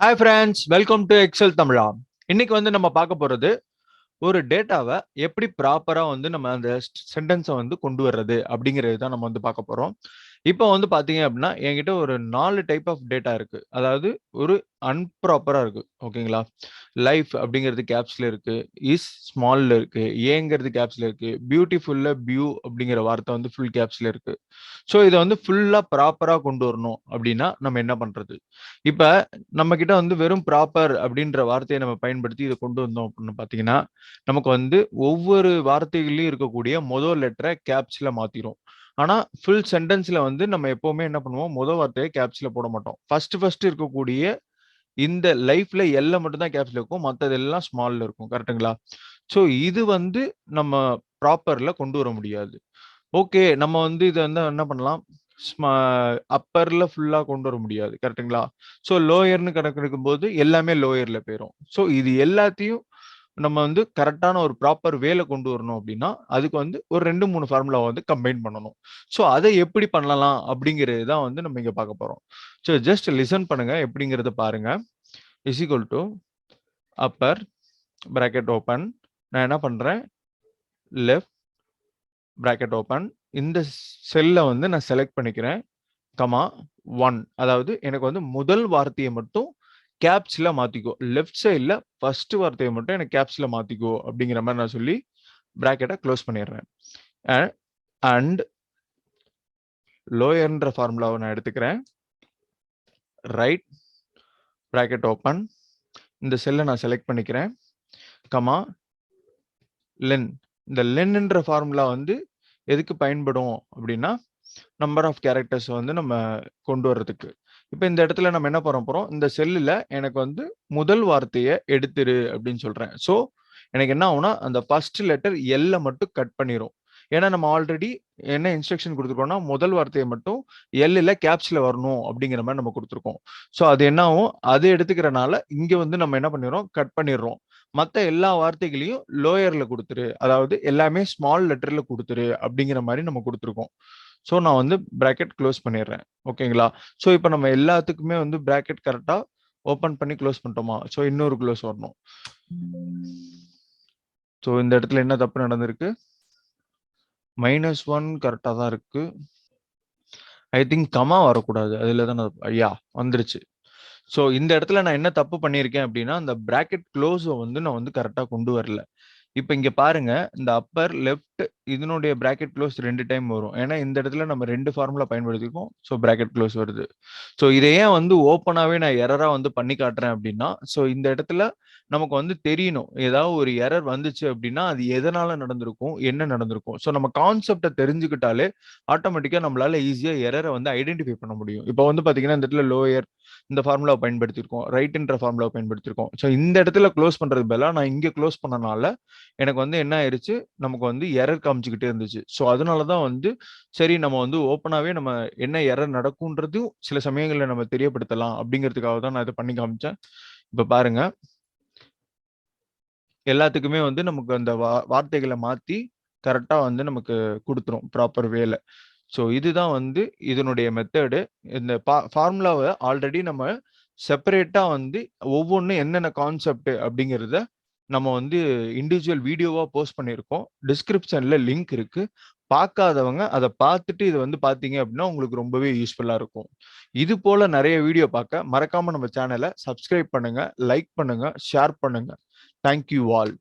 Hi friends, welcome to Excel Tamizha. இன்னைக்கு நம்ம பார்க்க போறது ஒரு டேட்டாவை எப்படி ப்ராப்பரா நம்ம அந்த சென்டென்ஸை கொண்டு வர்றது அப்படிங்கிறது தான் நம்ம பார்க்க போறோம். இப்போ பாத்தீங்க அப்படின்னா என்கிட்ட ஒரு 4 டைப் ஆஃப் டேட்டா இருக்கு. அதாவது ஒரு அன்ப்ராப்பரா இருக்கு. ஓகேங்களா? லைஃப் அப்படிங்கிறது கேப்ஸ்ல இருக்கு, இஸ் ஸ்மால்ல இருக்கு, ஏங்கிறது கேப்ஸ்ல இருக்கு, பியூட்டிஃபுல்ல பியூ அப்படிங்கிற வார்த்தை ஃபுல் கேப்ஸ்ல இருக்கு. ஸோ இதை ஃபுல்லா ப்ராப்பரா கொண்டு வரணும் அப்படின்னா நம்ம என்ன பண்றது? இப்ப நம்ம கிட்ட வெறும் ப்ராப்பர் அப்படின்ற வார்த்தையை நம்ம பயன்படுத்தி இதை கொண்டு வந்தோம் அப்படின்னு பாத்தீங்கன்னா, நமக்கு ஒவ்வொரு வார்த்தைகள்லயும் இருக்கக்கூடிய முதல் லெட்டரை கேப்ஸ்ல மாத்திரும். ஆனா ஃபுல் சென்டென்ஸ்ல நம்ம எப்பவுமே என்ன பண்ணுவோம், முதல் வார்த்தையை கேப்ஸ்ல போட மாட்டோம். ஃபர்ஸ்ட் இருக்கக்கூடிய இந்த லைஃப்ல எல்ல மட்டும் தான் கேப்ஸ்ல இருக்கும், மத்தது எல்லாம் ஸ்மால்ல இருக்கும். கரெக்ட்டுங்களா? ஸோ இது நம்ம ப்ராப்பர்ல கொண்டு வர முடியாது. ஓகே, நம்ம இதை என்ன பண்ணலாம், ஸ்மா அப்பர்ல ஃபுல்லா கொண்டு வர முடியாது. கரெக்ட்டுங்களா? ஸோ லோயர்னு கணக்கெடுக்கும் போது எல்லாமே லோயர்ல போயிரும். ஸோ இது எல்லாத்தையும் நம்ம கரெக்டான ஒரு ப்ராப்பர் வேல கொண்டு வரணும் அப்படின்னா, அதுக்கு ஒரு 2, 3 ஃபார்முலா கம்பைன் பண்ணணும். ஸோ அதை எப்படி பண்ணலாம் அப்படிங்கிறது தான் நம்ம இங்க பார்க்க போறோம். ஸோ ஜஸ்ட் லிசன் பண்ணுங்க, எப்படிங்கிறத பாருங்க. Is equal to Appar bracket open. நான் என்ன பண்றேன், லெஃப்ட் பிராக்கெட் ஓப்பன். இந்த செல்ல நான் செலக்ட் பண்ணிக்கிறேன், கமா 1. அதாவது எனக்கு முதல் வார்த்தையை மட்டும் கேப்ஸ்ல மாத்திக்கோ. லெஃப்ட் சைடுல ஃபர்ஸ்ட் வார்த்தையை மட்டும் எனக்கு கேப்ஸ்ல மாத்திக்கோ அப்படிங்கிற மாதிரி நான் சொல்லி பிராக்கெட்டை க்ளோஸ் பண்ணிடுறேன். அண்ட் லோயர்ன்ற ஃபார்முலாவை நான் எடுத்துக்கிறேன். Right bracket open. இந்த செல்லை நான் செலக்ட் பண்ணிக்கிறேன், கமா லென். இந்த லென்ன்ற ஃபார்முலா எதுக்கு பயன்படும் அப்படின்னா, நம்பர் ஆஃப் கேரக்டர்ஸ் நம்ம கொண்டு வர்றதுக்கு. இப்போ இந்த இடத்துல நம்ம என்ன பண்ண போறோம், இந்த செல்லுல எனக்கு முதல் வார்த்தையை எடுத்துரு அப்படின்னு சொல்றேன். ஸோ எனக்கு என்ன ஆகும்னா, அந்த ஃபர்ஸ்ட் லெட்டர் எல்ல மட்டும் கட் பண்ணிரும். ஏன்னா நம்ம ஆல்ரெடி என்ன இன்ஸ்ட்ரக்ஷன் கொடுத்துருக்கோம்னா, முதல் வார்த்தையை மட்டும் எல்ல கேப்ஸ்ல வரணும் அப்படிங்கிற மாதிரி நம்ம கொடுத்துருக்கோம். ஸோ அது என்ன ஆகும், அது எடுத்துக்கிறனால இங்க நம்ம என்ன பண்ணிடுறோம், கட் பண்ணிடுறோம். மற்ற எல்லா வார்த்தைகளையும் லோயர்ல கொடுத்துரு, அதாவது எல்லாமே ஸ்மால் லெட்டர்ல கொடுத்துரு அப்படிங்கிற மாதிரி நம்ம கொடுத்துருக்கோம். ஸோ நான் பிராக்கெட் க்ளோஸ் பண்ணிடுறேன். ஓகேங்களா? ஸோ இப்போ நம்ம எல்லாத்துக்குமே பிராக்கெட் கரெக்டா ஓப்பன் பண்ணி க்ளோஸ் பண்ணிட்டோமா? ஸோ இன்னொரு க்ளோஸ் வரணும். ஸோ இந்த இடத்துல என்ன தப்பு நடந்திருக்கு, -1 கரெக்டா தான் இருக்கு. ஐ திங்க் கமா வரக்கூடாது, அதுல தான் ஐயா வந்துருச்சு. ஸோ இந்த இடத்துல நான் என்ன தப்பு பண்ணியிருக்கேன் அப்படின்னா, அந்த பிராக்கெட் க்ளோஸை நான் கரெக்டா கொண்டு வரல. இப்ப இங்க பாருங்க, இந்த அப்பர் லெஃப்ட் இதனுடைய பிராக்கெட் க்ளோஸ் 2 டைம் வரும். ஏன்னா இந்த இடத்துல நம்ம 2 ஃபார்முலா பயன்படுத்திருக்கோம். ஸோ பிராக்கெட் க்ளோஸ் வருது. ஸோ இதை ஏன் ஓப்பனாவே நான் எரரா பண்ணி காட்டுறேன் அப்படின்னா, ஸோ இந்த இடத்துல நமக்கு தெரியணும், ஏதாவது ஒரு எரர் வந்துச்சு அப்படின்னா அது எதனால நடந்திருக்கும், என்ன நடந்திருக்கும். ஸோ நம்ம கான்செப்டை தெரிஞ்சுக்கிட்டாலே ஆட்டோமேட்டிக்கா நம்மளால ஈஸியா எரரை ஐடென்டிஃபை பண்ண முடியும். இப்போ பாத்தீங்கன்னா இந்த இடத்துல லோயர் இந்த ஃபார்முலா பயன்படுத்தியிருக்கோம், ரைட்ன்ற ஃபார்முலா பயன்படுத்தியிருக்கோம். ஸோ இந்த இடத்துல க்ளோஸ் பண்றது பதிலா நான் இங்க க்ளோஸ் பண்ணனால எனக்கு என்ன ஆயிருச்சு, நமக்கு எரர் காமிச்சுக்கிட்டே இருந்துச்சு. ஸோ அதனால தான் சரி நம்ம ஓப்பனாவே நம்ம என்ன எரர் நடக்கும்ன்றதும் சில சமயங்கள்ல நம்ம தெரியப்படுத்தலாம் அப்படிங்கிறதுக்காக தான் நான் இதை பண்ணி காமிச்சேன். இப்ப பாருங்க, எல்லாத்துக்குமே நமக்கு அந்த வார்த்தைகளை மாத்தி கரெக்டா நமக்கு கொடுத்துரும் ப்ராப்பர் வேல. ஸோ இதுதான் இதனுடைய மெத்தடு. இந்த ஃபார்முலாவை ஆல்ரெடி நம்ம செப்பரேட்டா ஒவ்வொன்றும் என்னென்ன கான்செப்ட் அப்படிங்கிறத நம்ம இண்டிவிஜுவல் வீடியோவா போஸ்ட் பண்ணியிருக்கோம். டிஸ்கிரிப்ஷன்ல லிங்க் இருக்கு. பார்க்காதவங்க அதை பார்த்துட்டு இதை பார்த்தீங்க அப்படின்னா உங்களுக்கு ரொம்பவே யூஸ்ஃபுல்லா இருக்கும். இது போல நிறைய வீடியோ பார்க்க மறக்காம நம்ம சேனலை சப்ஸ்கிரைப் பண்ணுங்க, லைக் பண்ணுங்க, ஷேர் பண்ணுங்க. Thank you all.